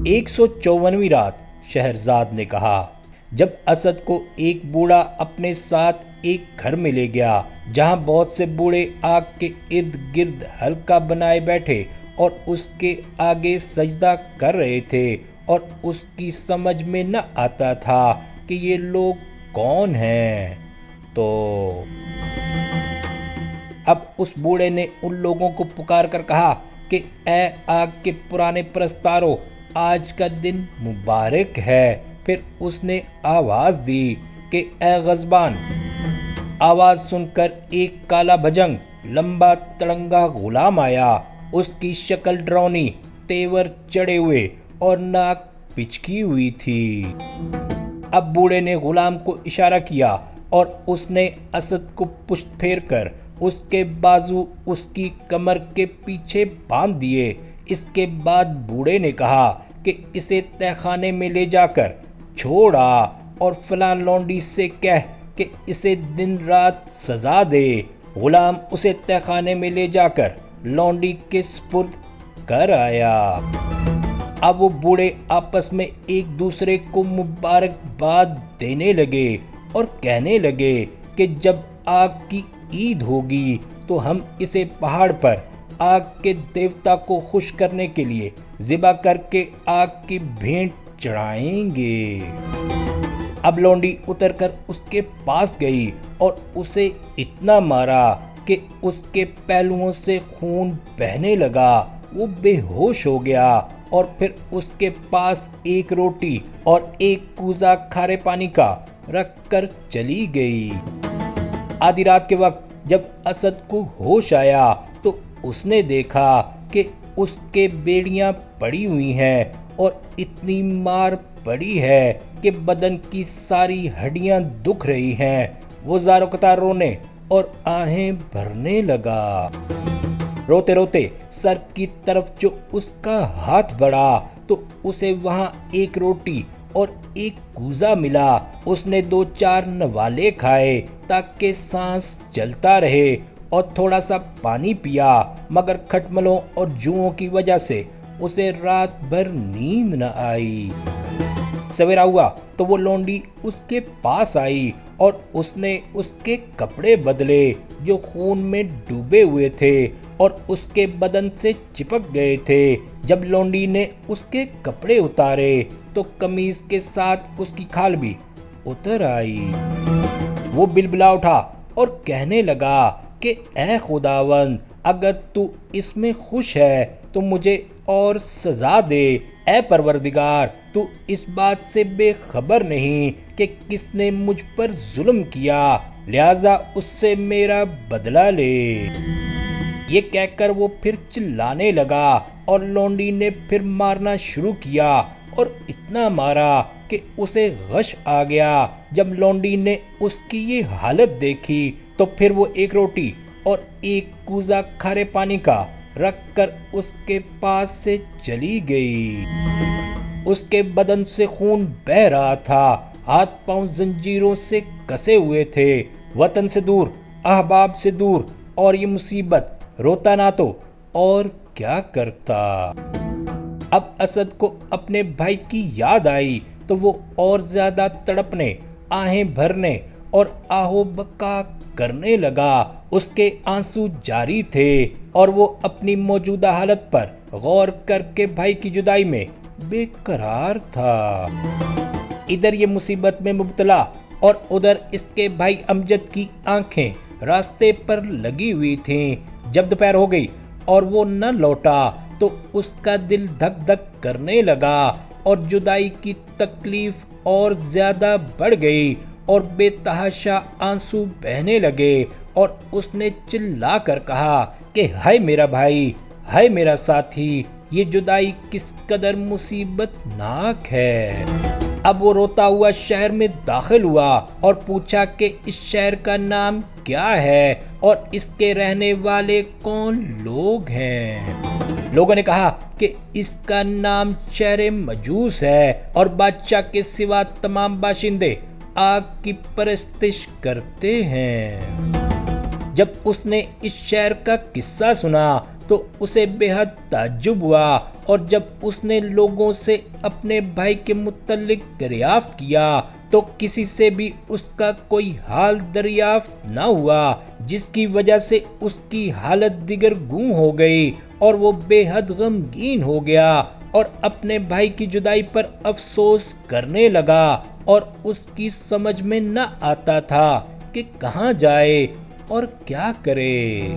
154ویں رات شہرزاد نے کہا، جب اسد کو ایک بوڑھا اپنے ساتھ ایک گھر میں لے گیا جہاں بہت سے بوڑھے آگ کے ارد گرد حلقہ بنائے بیٹھے اور اس کے آگے سجدہ کر رہے تھے، اور اس کی سمجھ میں نہ آتا تھا کہ یہ لوگ کون ہیں، تو اب اس بوڑھے نے ان لوگوں کو پکار کر کہا کہ اے آگ کے پرانے پرستارو، آج کا دن مبارک ہے۔ پھر اس نے آواز دی کہ اے غضبان۔ آواز سن کر ایک کالا بھجنگ لمبا تڑنگا غلام آیا، اس کی شکل ڈراؤنی، تیور چڑھے ہوئے اور ناک پچکی ہوئی تھی۔ اب بوڑھے نے غلام کو اشارہ کیا اور اس نے اسد کو پشت پھیر کر اس کے بازو اس کی کمر کے پیچھے باندھ دیے۔ اس کے بعد بوڑھے نے کہا کہ اسے تہہ خانے میں لے جا کر چھوڑا اور فلاں لونڈی سے کہہ کہ اسے دن رات سزا دے۔ غلام اسے تہہ خانے میں لے جا کر لونڈی کے سپرد کر آیا۔ اب وہ بوڑھے آپس میں ایک دوسرے کو مبارکباد دینے لگے اور کہنے لگے کہ جب آگ کی عید ہوگی تو ہم اسے پہاڑ پر آگ کے دیوتا کو خوش کرنے کے لیے ذبح کر کے آگ کی بھینٹ چڑھائیں گے۔ اب لونڈی اتر کر اس کے پاس گئی اور اسے اتنا مارا کہ اس کے پہلوؤں سے خون بہنے لگا، وہ بے ہوش ہو گیا، اور پھر اس کے پاس ایک روٹی اور ایک کوزہ کھارے پانی کا رکھ کر چلی گئی۔ آدھی رات کے وقت جب اسد کو ہوش آیا تو اس نے دیکھا کہ اس کے بیڑیاں پڑی ہوئی ہیں اور اتنی مار پڑی ہے کہ بدن کی ساری ہڈیاں دکھ رہی ہیں۔ وہ زاروں قطار رونے اور آہیں بھرنے لگا۔ روتے روتے سر کی طرف جو اس کا ہاتھ بڑھا تو اسے وہاں ایک روٹی اور ایک کوزہ ملا۔ اس نے 2-4 نوالے کھائے تاکہ سانس چلتا رہے اور تھوڑا سا پانی پیا، مگر کھٹملوں اور جوؤں کی وجہ سے اسے رات بھر نیند نہ آئی۔ سویرا ہوا تو وہ لونڈی اس کے پاس آئی اور اس نے اس کے کپڑے بدلے جو خون میں ڈوبے ہوئے تھے اور اس کے بدن سے چپک گئے تھے۔ جب لونڈی نے اس کے کپڑے اتارے تو قمیص کے ساتھ اس کی کھال بھی اتر آئی۔ وہ بلبلا اٹھا اور کہنے لگا کہ اے خداوند، اگر تو اس میں خوش ہے تو مجھے اور سزا دے۔ اے پروردگار، تو اس بات سے بے خبر نہیں کہ کس نے مجھ پر ظلم کیا، لہذا اس سے میرا بدلہ لے۔ یہ کہہ کر وہ پھر چلانے لگا اور لونڈی نے پھر مارنا شروع کیا اور اتنا مارا کہ اسے غش آ گیا۔ جب لونڈی نے اس کی یہ حالت دیکھی تو پھر وہ ایک روٹی اور ایک کوزہ کھارے پانی کا رکھ کر اس کے پاس سے چلی گئی۔ اس کے بدن سے خون بہہ رہا تھا، ہاتھ پاؤں زنجیروں سے کسے ہوئے تھے، وطن سے دور، احباب سے دور، اور یہ مصیبت روتا نہ تو اور کیا کرتا۔ اب اسد کو اپنے بھائی کی یاد آئی تو وہ اور زیادہ تڑپنے، آہیں بھرنے اور آہو بکا کرنے لگا۔ اس کے آنسو جاری تھے اور وہ اپنی موجودہ حالت پر غور کر کے بھائی کی جدائی میں بے قرار تھا۔ ادھر یہ مصیبت میں مبتلا اور ادھر اس کے بھائی امجد کی آنکھیں راستے پر لگی ہوئی تھیں۔ جب دوپہر ہو گئی اور وہ نہ لوٹا تو اس کا دل دھک دھک کرنے لگا اور جدائی کی تکلیف اور زیادہ بڑھ گئی اور بے تحاشا آنسو بہنے لگے، اور اس نے چلا کر کہا کہ ہائے میرا بھائی، ہائے میرا ساتھی، یہ جدائی کس قدر مصیبت ناک ہے۔ اب وہ روتا ہوا شہر میں داخل ہوا اور پوچھا کہ اس شہر کا نام کیا ہے اور اس کے رہنے والے کون لوگ ہیں۔ لوگوں نے کہا کہ اس کا نام شہر مجوس ہے اور بادشاہ کے سوا تمام باشندے آگ کی پرستش کرتے ہیں۔ جب اس نے اس شہر کا قصہ سنا تو اسے بے حد تعجب ہوا، اور جب اس نے لوگوں سے اپنے بھائی کے متعلق دریافت کیا تو کسی سے بھی اس کا کوئی حال دریافت نہ ہوا، جس کی وجہ سے اس کی حالت دیگر گوں ہو گئی اور وہ بے حد غمگین ہو گیا اور اپنے بھائی کی جدائی پر افسوس کرنے لگا، اور اس کی سمجھ میں نہ آتا تھا کہ کہاں جائے اور کیا کرے۔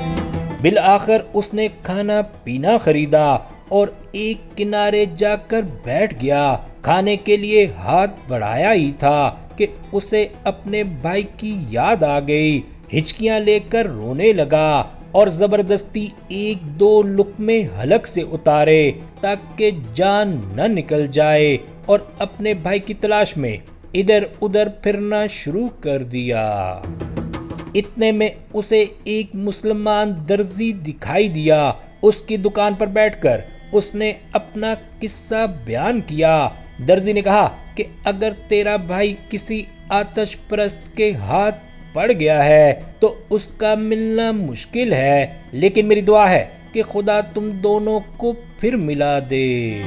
بالآخر اس نے کھانا پینا خریدا اور ایک کنارے جا کر بیٹھ گیا۔ کھانے کے لیے ہاتھ بڑھایا ہی تھا کہ اسے اپنے بھائی کی یاد آ گئی، ہچکیاں لے کر رونے لگا اور زبردستی ایک دو لقمے حلق سے اتارے تاکہ جان نہ نکل جائے، اور اپنے بھائی کی تلاش میں ادھر ادھر پھرنا شروع کر دیا۔ اتنے میں اسے ایک مسلمان درزی دکھائی دیا۔ اس کی دکان پر بیٹھ کر اس نے اپنا قصہ بیان کیا۔ درزی نے کہا کہ اگر تیرا بھائی کسی آتش پرست کے ہاتھ پڑ گیا ہے تو اس کا ملنا مشکل ہے، لیکن میری دعا ہے کہ خدا تم دونوں کو پھر ملا دے۔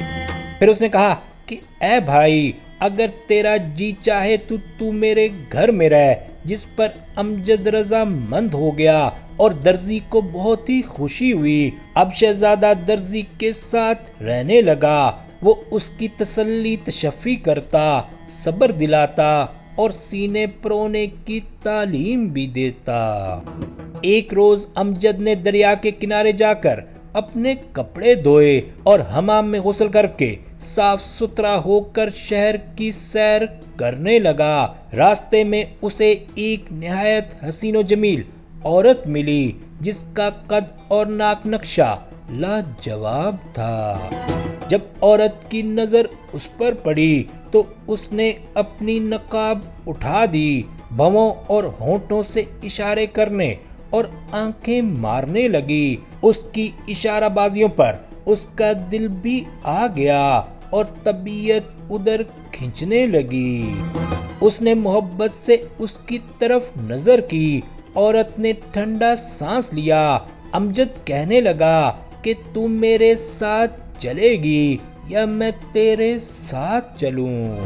پھر اس نے کہا کہ اے بھائی، اگر تیرا جی چاہے تو میرے گھر میں رہ، جس پر امجد رضا مند ہو گیا، اور درزی کو بہت ہی خوشی ہوئی۔ اب شہزادہ درزی کے ساتھ رہنے لگا۔ وہ اس کی تسلی تشفی کرتا، صبر دلاتا اور سینے پرونے کی تعلیم بھی دیتا۔ ایک روز امجد نے دریا کے کنارے جا کر اپنے کپڑے دھوئے اور حمام میں غسل کر کے صاف ستھرا ہو کر شہر کی سیر کرنے لگا۔ راستے میں اسے ایک نہایت حسین و جمیل عورت ملی، جس کا قد اور ناک نقشہ لاجواب تھا۔ جب عورت کی نظر اس پر پڑی تو اس نے اپنی نقاب اٹھا دی، بھووں اور ہونٹوں سے اشارے کرنے اور آنکھیں مارنے لگی۔ اس کی اشارہ بازیوں پر اس کا دل بھی آ گیا اور طبیعت ادھر کھنچنے لگی۔ اس نے محبت سے اس کی طرف نظر کی۔ عورت نے ٹھنڈا سانس لیا۔ امجد کہنے لگا کہ تو میرے ساتھ چلے گی یا میں تیرے ساتھ چلوں؟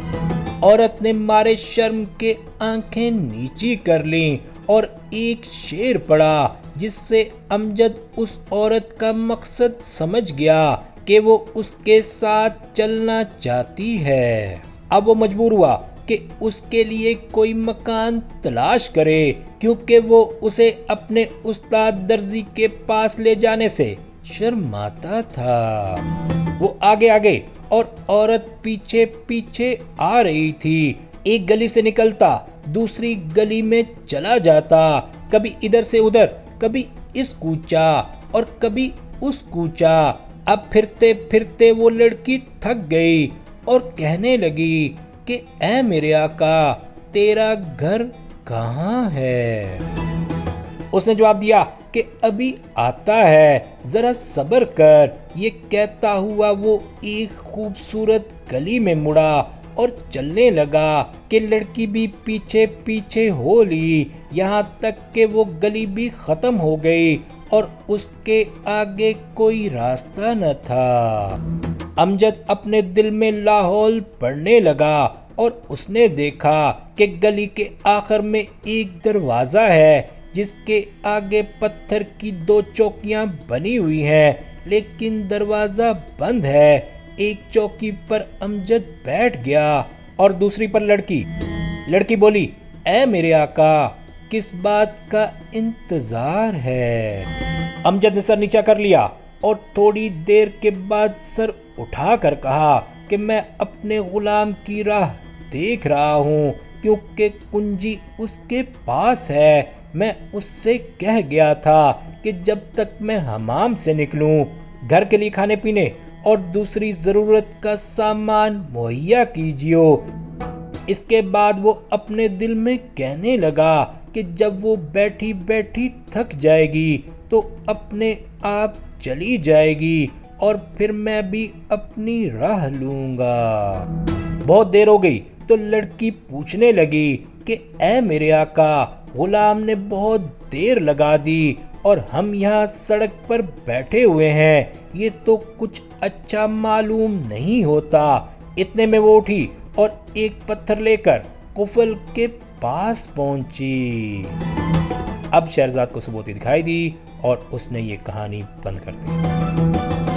عورت نے مارے شرم کے آنکھیں نیچی کر لیں اور ایک شعر پڑھا، جس سے امجد اس عورت کا مقصد سمجھ گیا کہ وہ اس کے ساتھ چلنا چاہتی ہے۔ اب وہ مجبور ہوا کہ اس کے لیے کوئی مکان تلاش کرے، کیونکہ وہ اسے اپنے استاد درزی کے پاس لے جانے سے شرماتا تھا۔ وہ آگے آگے اور عورت پیچھے پیچھے آ رہی تھی۔ ایک گلی سے نکلتا دوسری گلی میں چلا جاتا، کبھی ادھر سے ادھر، کبھی اس کوچہ اور کبھی اس کوچہ۔ اب پھرتے پھرتے وہ لڑکی تھک گئی اور کہنے لگی کہ اے میرے آقا، تیرا گھر کہاں ہے؟ اس نے جواب دیا کہ ابھی آتا ہے، ذرا صبر کر۔ یہ کہتا ہوا وہ ایک خوبصورت گلی میں مڑا اور چلنے لگا کہ لڑکی بھی پیچھے پیچھے ہو لی، یہاں تک کہ وہ گلی بھی ختم ہو گئی اور اس کے آگے کوئی راستہ نہ تھا۔ امجد اپنے دل میں لاحول پڑھنے لگا اور اس نے دیکھا کہ گلی کے آخر میں ایک دروازہ ہے، جس کے آگے پتھر کی دو چوکیاں بنی ہوئی ہیں، لیکن دروازہ بند ہے۔ ایک چوکی پر امجد بیٹھ گیا اور دوسری پر لڑکی۔ لڑکی بولی، اے میرے آقا، کس بات کا انتظار ہے؟ امجد نے سر نیچا کر لیا اور تھوڑی دیر کے بعد سر اٹھا کر کہا کہ میں اپنے غلام کی راہ دیکھ رہا ہوں، کیونکہ کنجی اس کے پاس ہے۔ میں اس سے کہہ گیا تھا کہ جب تک میں حمام سے نکلوں گھر کے لیے کھانے پینے اور دوسری ضرورت کا سامان مہیا کیجیے۔ اس کے بعد وہ اپنے دل میں کہنے لگا کہ جب وہ بیٹھی بیٹھی تھک جائے گی تو اپنے آپ چلی جائے گی اور پھر میں بھی اپنی راہ لوں گا۔ بہت دیر ہو گئی تو لڑکی پوچھنے لگی کہ اے میرے آقا، غلام نے بہت دیر لگا دی اور ہم یہاں سڑک پر بیٹھے ہوئے ہیں، یہ تو کچھ اچھا معلوم نہیں ہوتا۔ اتنے میں وہ اٹھی اور ایک پتھر لے کر قفل کے پاس پہنچی۔ اب شہرزاد کو سب ہوتی دکھائی دی اور اس نے یہ کہانی بند کر دی۔